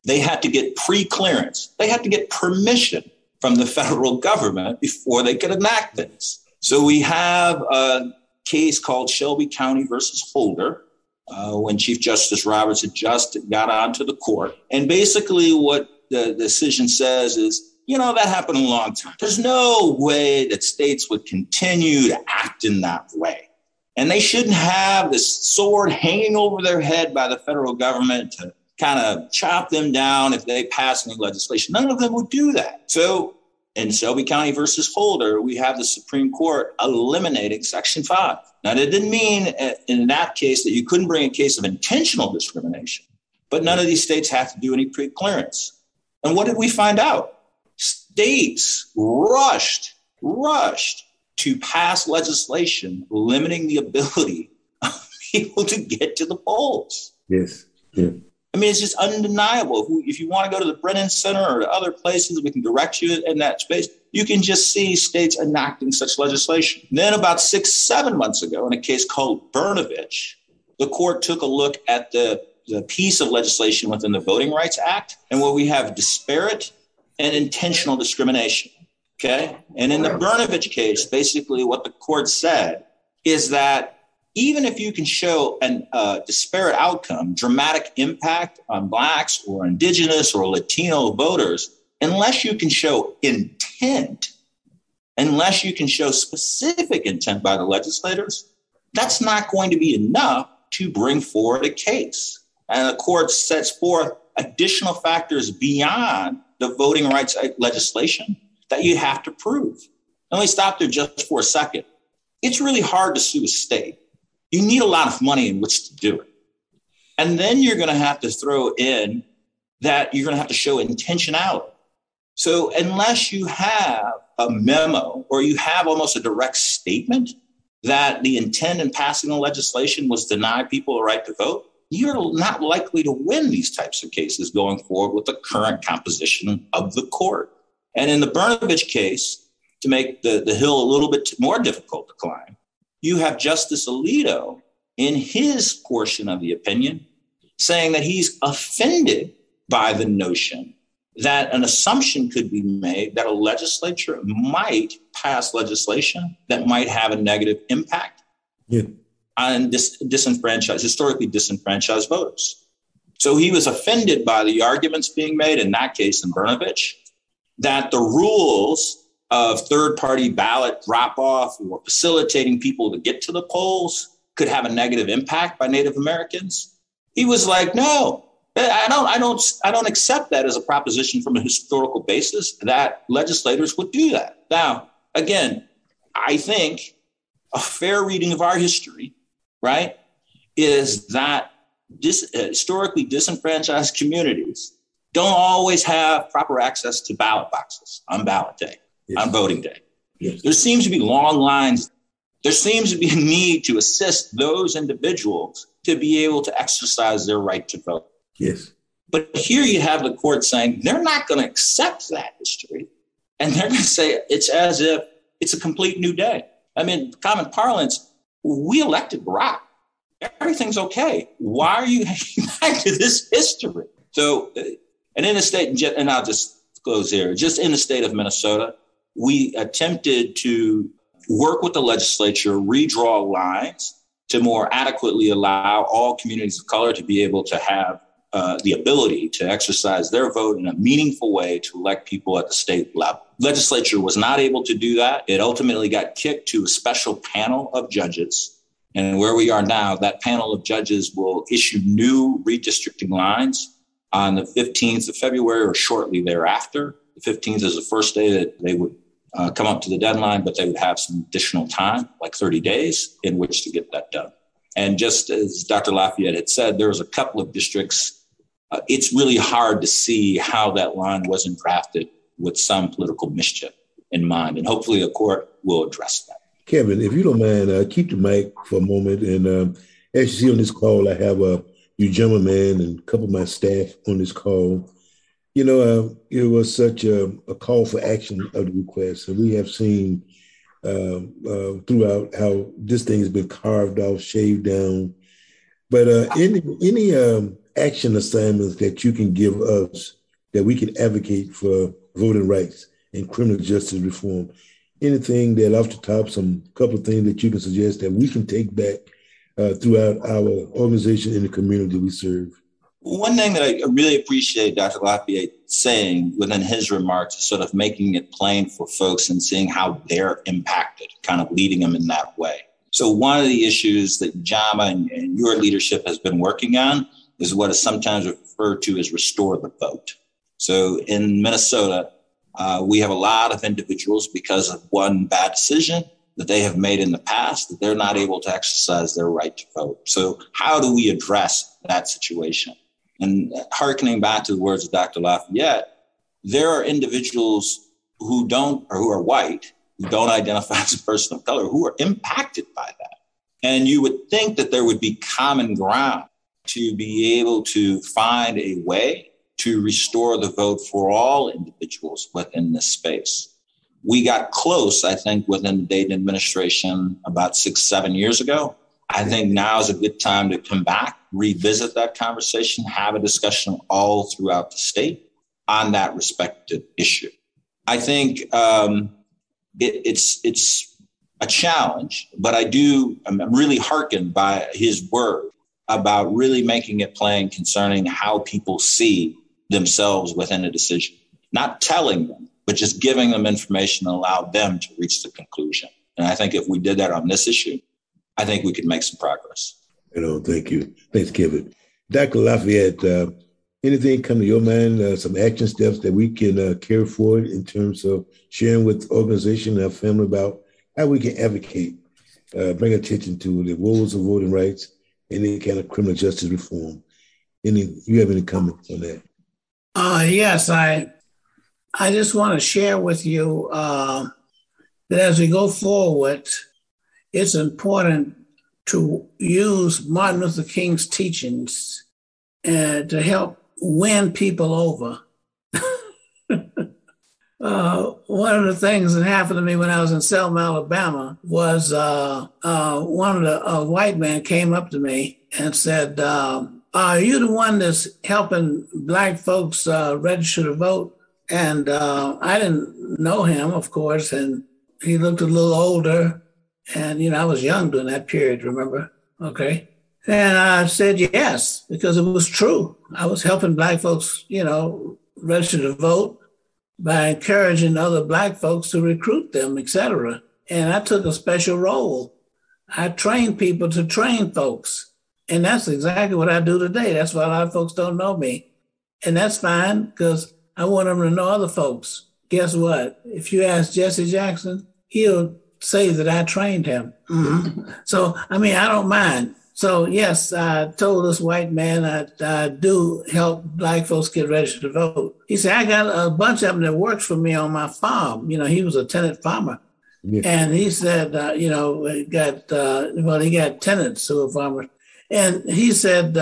they had to get pre-clearance. They had to get permission from the federal government before they could enact things. So we have a case called Shelby County versus Holder, when Chief Justice Roberts had just got onto the court. And basically what the decision says is, that happened a long time. There's no way that states would continue to act in that way. And they shouldn't have this sword hanging over their head by the federal government to kind of chop them down if they pass any legislation. None of them would do that. So in Shelby County versus Holder, we have the Supreme Court eliminating Section 5. Now, that didn't mean in that case that you couldn't bring a case of intentional discrimination, but none of these states have to do any pre-clearance. And what did we find out? States rushed to pass legislation limiting the ability of people to get to the polls. Yes. Yeah. I mean, it's just undeniable. If you want to go to the Brennan Center or to other places, we can direct you in that space. You can just see states enacting such legislation. Then about 6-7 months ago, in a case called Brnovich, the court took a look at the piece of legislation within the Voting Rights Act, and where we have disparate and intentional discrimination. Okay. And in the Brnovich case, basically what the court said is that even if you can show a disparate outcome, dramatic impact on Blacks or Indigenous or Latino voters, unless you can show intent, unless you can show specific intent by the legislators, that's not going to be enough to bring forward a case. And the court sets forth additional factors beyond the voting rights legislation that you have to prove. Let me stop there just for a second. It's really hard to sue a state. You need a lot of money in which to do it. And then you're going to have to throw in that you're going to have to show intentionality. So unless you have a memo or you have almost a direct statement that the intent in passing the legislation was deny people a right to vote, you're not likely to win these types of cases going forward with the current composition of the court. And in the Brnovich case, to make the hill a little bit more difficult to climb, you have Justice Alito in his portion of the opinion saying that he's offended by the notion that an assumption could be made that a legislature might pass legislation that might have a negative impact on historically disenfranchised voters. So he was offended by the arguments being made in that case in Brnovich that the rules of third-party ballot drop-off or facilitating people to get to the polls could have a negative impact by Native Americans. He was like, no, I don't accept that as a proposition from a historical basis that legislators would do that. Now, again, I think a fair reading of our history, right, is that historically disenfranchised communities don't always have proper access to ballot boxes on ballot day, on voting day. Yes. There seems to be long lines. There seems to be a need to assist those individuals to be able to exercise their right to vote. Yes. But here you have the court saying they're not going to accept that history. And they're going to say it's as if it's a complete new day. I mean, common parlance, we elected Barack. Everything's okay. Why are you hanging back to this history? So, and in the state, and I'll just close here, just in the state of Minnesota, we attempted to work with the legislature, redraw lines to more adequately allow all communities of color to be able to have the ability to exercise their vote in a meaningful way to elect people at the state level. Legislature was not able to do that. It ultimately got kicked to a special panel of judges. And where we are now, that panel of judges will issue new redistricting lines on the 15th of February or shortly thereafter. The 15th is the first day that they would come up to the deadline, but they would have some additional time, like 30 days, in which to get that done. And just as Dr. Lafayette had said, there was a couple of districts. It's really hard to see how that line wasn't drafted with some political mischief in mind. And hopefully the court will address that. Kevin, if you don't mind, keep the mic for a moment. And as you see on this call, I have a Ujamaa man and a couple of my staff on this call. You know, it was such a call for action of the request. And we have seen throughout how this thing has been carved off, shaved down. But any action assignments that you can give us that we can advocate for voting rights and criminal justice reform, anything that off the top, some couple of things that you can suggest that we can take back throughout our organization and the community we serve? One thing that I really appreciate Dr. Lafayette saying within his remarks is sort of making it plain for folks and seeing how they're impacted, kind of leading them in that way. So one of the issues that Ujamaa and your leadership has been working on is what is sometimes referred to as restore the vote. So in Minnesota, we have a lot of individuals because of one bad decision that they have made in the past that they're not able to exercise their right to vote. So how do we address that situation? And hearkening back to the words of Dr. Lafayette, there are individuals who are white, who don't identify as a person of color, who are impacted by that. And you would think that there would be common ground to be able to find a way to restore the vote for all individuals within this space. We got close, I think, within the Dayton administration about 6-7 years ago. I think now is a good time to come back, revisit that conversation, have a discussion all throughout the state on that respective issue. I think it's a challenge, but I'm really hearkened by his word about really making it plain concerning how people see themselves within a decision, not telling them, but just giving them information and allow them to reach the conclusion. And I think if we did that on this issue, I think we could make some progress. Thank you. Thanks, Kevin. Dr. Lafayette, anything come to your mind, some action steps that we can carry forward in terms of sharing with organization and our family about how we can advocate, bring attention to the woes of voting rights and any kind of criminal justice reform? You have any comments on that? Yes, I just want to share with you that as we go forward, it's important to use Martin Luther King's teachings and to help win people over. One of the things that happened to me when I was in Selma, Alabama, was a white man came up to me and said, "Are you the one that's helping Black folks register to vote?" And I didn't know him, of course, and he looked a little older. And, I was young during that period, remember? Okay. And I said yes, because it was true. I was helping Black folks, register to vote by encouraging other Black folks to recruit them, et cetera. And I took a special role. I trained people to train folks. And that's exactly what I do today. That's why a lot of folks don't know me. And that's fine, because I want them to know other folks. Guess what? If you ask Jesse Jackson, he'll say that I trained him. Mm-hmm. So, I don't mind. So, yes, I told this white man I do help Black folks get registered to vote. He said, I got a bunch of them that works for me on my farm. He was a tenant farmer. Yeah. And he said, he got tenants who are farmers. And he said,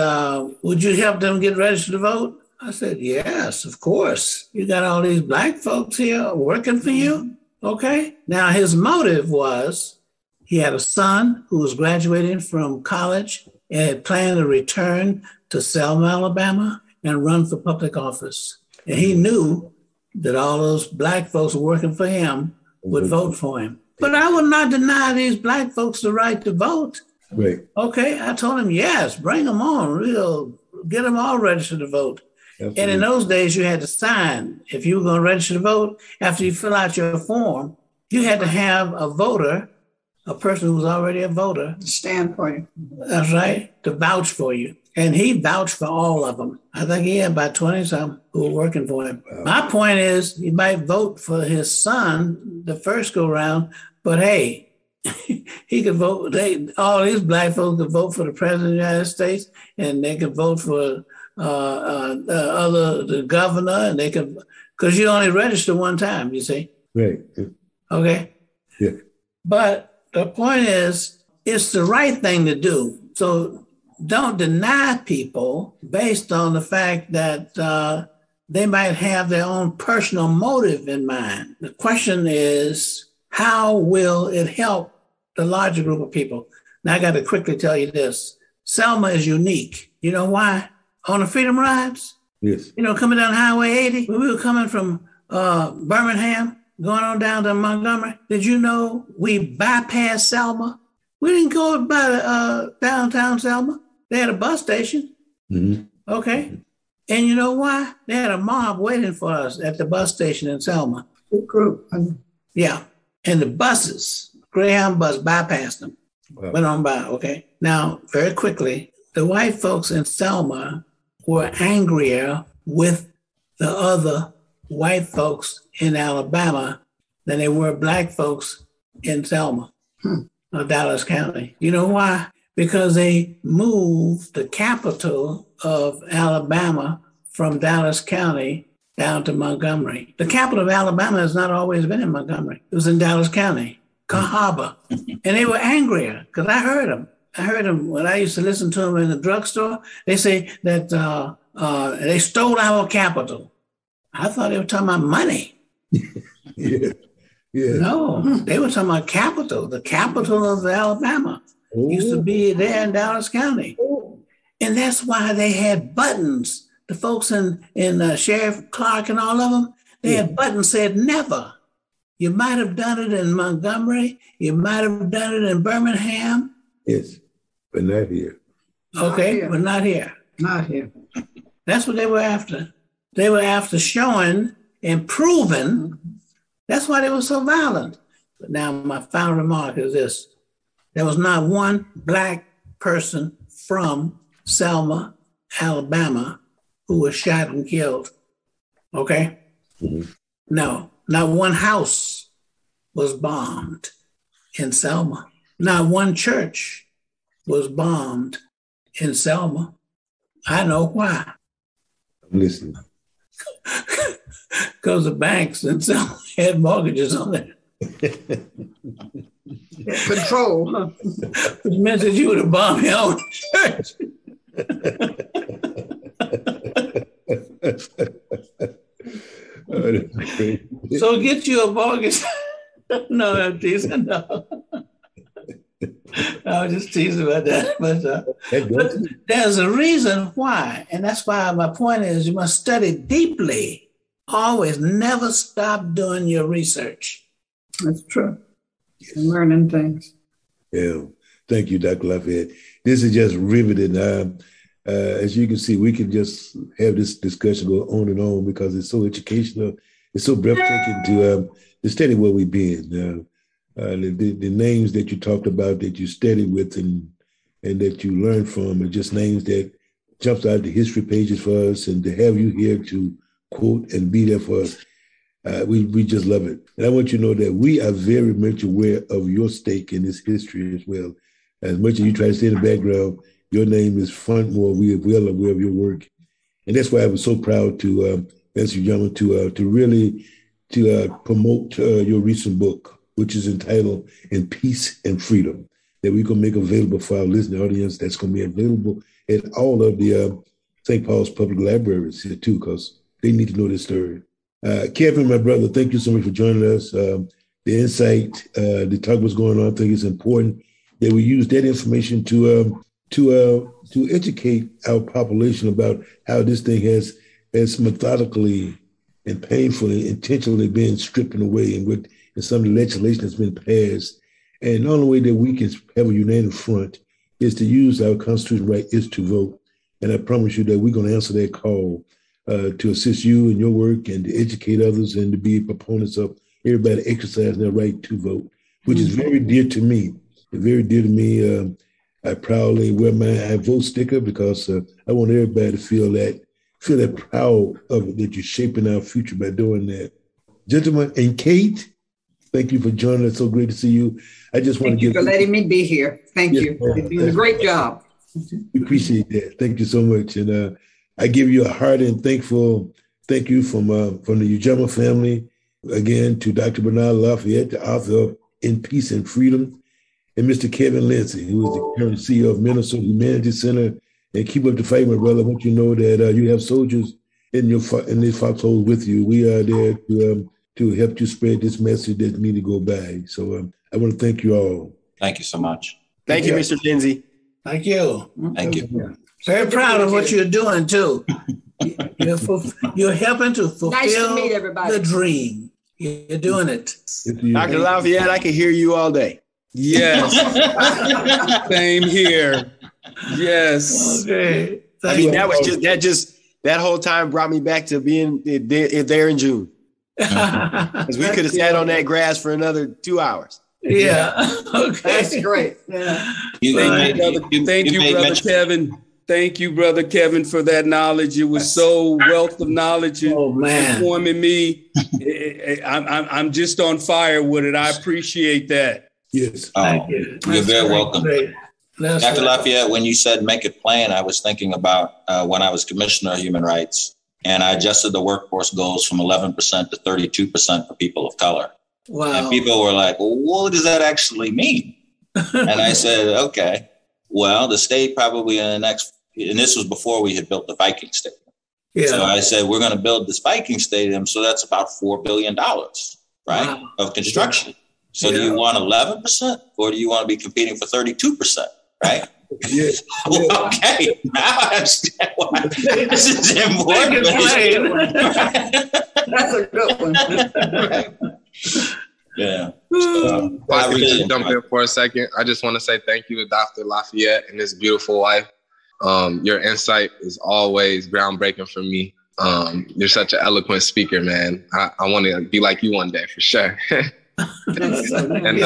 would you help them get registered to vote? I said, yes, of course. You got all these Black folks here working for you? Okay. Now, his motive was he had a son who was graduating from college and had planned to return to Selma, Alabama, and run for public office. And he knew that all those Black folks working for him would vote for him. But I would not deny these Black folks the right to vote. Right. Okay. I told him, yes, bring them on. We'll get them all registered to vote. Absolutely. And in those days, you had to sign. If you were going to register to vote, after you fill out your form, you had to have a voter, a person who was already a voter, to stand for you. That's right, to vouch for you. And he vouched for all of them. I think he had about 20-some who were working for him. Wow. My point is, he might vote for his son the first go round, but hey, he could vote. All these Black folks could vote for the president of the United States, and they could vote for the governor, and they could, because you only register one time, you see. Right. Okay. Yeah. But the point is, it's the right thing to do. So don't deny people based on the fact that they might have their own personal motive in mind. The question is, how will it help the larger group of people? Now, I got to quickly tell you this. Selma is unique. You know why? On the Freedom Rides? Yes. Coming down Highway 80, when we were coming from Birmingham, going on down to Montgomery, did you know we bypassed Selma? We didn't go by downtown Selma. They had a bus station. Mm-hmm. Okay. And you know why? They had a mob waiting for us at the bus station in Selma. Big group. Yeah. And the buses, Greyhound bus, bypassed them. Wow. Went on by, okay? Now, very quickly, the white folks in Selma were angrier with the other white folks in Alabama than they were Black folks in Selma, or Dallas County. You know why? Because they moved the capital of Alabama from Dallas County down to Montgomery. The capital of Alabama has not always been in Montgomery. It was in Dallas County, Cahaba. And they were angrier because I heard them. When I used to listen to them in the drugstore. They say that they stole our capital. I thought they were talking about money. Yeah. No, they were talking about capital. The capital of Alabama used to be there in Dallas County. And that's why they had buttons. The folks in Sheriff Clark and all of them, they had buttons said never. You might have done it in Montgomery. You might have done it in Birmingham. Yes, but not here. Okay, but not here. Not here. That's what they were after. They were after showing and proving. That's why they were so violent. But now my final remark is this. There was not one Black person from Selma, Alabama, who was shot and killed. Okay? Mm-hmm. No, not one house was bombed in Selma. Not one church was bombed in Selma. I know why. I'm listening. Because the banks in Selma had mortgages on it. Control. Huh? Which meant that you would have bombed your own church. So get you a mortgage. No, I'm teasing. No. I was just teasing about that. But there's a reason why. And that's why my point is you must study deeply. Always never stop doing your research. That's true. And learning things. Yeah. Thank you, Dr. Lafayette. This is just riveting. As you can see, we can just have this discussion go on and on because it's so educational. It's so breathtaking to study where we've been. The names that you talked about that you studied with and that you learned from are just names that jumps out the history pages for us, and to have you here to quote and be there for us, we just love it. And I want you to know that we are very much aware of your stake in this history as well. As much as you try to stay in the background, your name is front more. We are well aware of your work. And that's why I was so proud to, Mr. Ujamaa, to really promote your recent book, which is entitled In Peace and Freedom, that we're going to make available for our listening audience. That's going to be available at all of the St. Paul's public libraries here too, because they need to know this story. Kevin, my brother, thank you so much for joining us. The insight, the talk was going on. I think it's important that we use that information to educate our population about how this thing has methodically and painfully, intentionally been stripped away, and some of the legislation that's been passed. And the only way that we can have a united front is to use our constitutional right is to vote. And I promise you that we're going to answer that call to assist you in your work and to educate others and to be proponents of everybody exercising their right to vote, which is very dear to me. Very dear to me. I proudly wear my I vote sticker because I want everybody to feel that proud of it, that you're shaping our future by doing that. Gentlemen, and Kate, thank you for joining us. So great to see you. I just want to give you for letting me be here. Thank you. You're doing a great job. We appreciate that. Thank you so much. And I give you a hearty and thankful thank you from the Ujamaa family. Again, to Dr. Darnell Lafayette, the author of In Peace and Freedom, and Mr. Kevin Lindsey, who is the current CEO of MN Humanities Center. And keep up the fight, my brother. I want you to know that you have soldiers in this foxhole with you. We are there to help you spread this message that need to go by. So I want to thank you all. Thank you so much. Thank you, Mr. Lindsey. Thank you. Thank you. Very proud of what you're doing too. You're helping to fulfill nice to meet everybody. The dream. You're doing it. Dr. Lafayette, I can hear you all day. Yes. Same here. Yes. Okay. I mean, that whole time brought me back to being there in June. Because we could have sat on that grass for another 2 hours. Yeah. Okay. That's great. Yeah. Thank you, Brother Kevin. Thank you, Brother Kevin, for that knowledge. It was so wealth of knowledge informing me. I'm just on fire with it. I appreciate that. Yes. Thank you. You're very welcome. Great. Dr. Lafayette, when you said make it plain, I was thinking about when I was Commissioner of Human Rights, and I adjusted the workforce goals from 11% to 32% for people of color. Wow. And people were like, well, what does that actually mean? And I said, okay, well, the state probably in the next, and this was before we had built the Viking Stadium. Yeah. So I said, we're going to build this Viking Stadium. So that's about $4 billion, right, of construction. So do you want 11% or do you want to be competing for 32%, right? Yeah. Okay, now I understand why this is important. That's a good one. Yeah. If I could just jump in for a second, I just want to say thank you to Dr. Lafayette and his beautiful wife. Your insight is always groundbreaking for me. You're such an eloquent speaker, man. I want to be like you one day for sure. And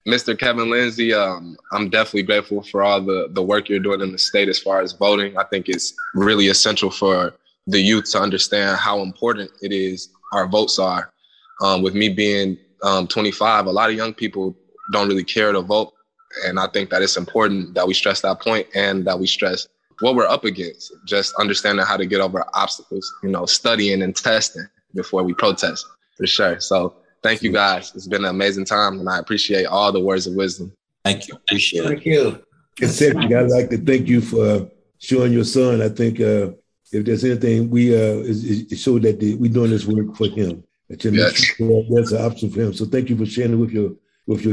Mr. Kevin Lindsey, I'm definitely grateful for all the work you're doing in the state as far as voting. I think it's really essential for the youth to understand how important it is our votes are. With me being 25, a lot of young people don't really care to vote. And I think that it's important that we stress that point and that we stress what we're up against, just understanding how to get over obstacles, studying and testing before we protest, for sure. So thank you guys. It's been an amazing time, and I appreciate all the words of wisdom. Thank you. Appreciate it. Thank you. And Cedric, I'd like to thank you for showing your son. I think if there's anything, it showed that we're doing this work for him. That's an option for him. So thank you for sharing it with your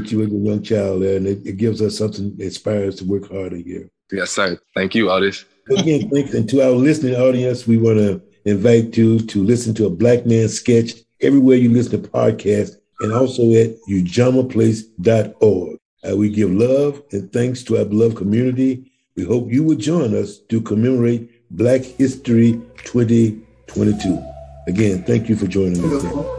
young child, and it gives us something that inspires us to work harder here. Yes, sir. Thank you, Otis. Again, thanks. And to our listening audience, we want to invite you to listen to a Black Man Sketch everywhere you listen to podcasts, and also at UjamaaPlace.org. We give love and thanks to our beloved community. We hope you will join us to commemorate Black History 2022. Again, thank you for joining us.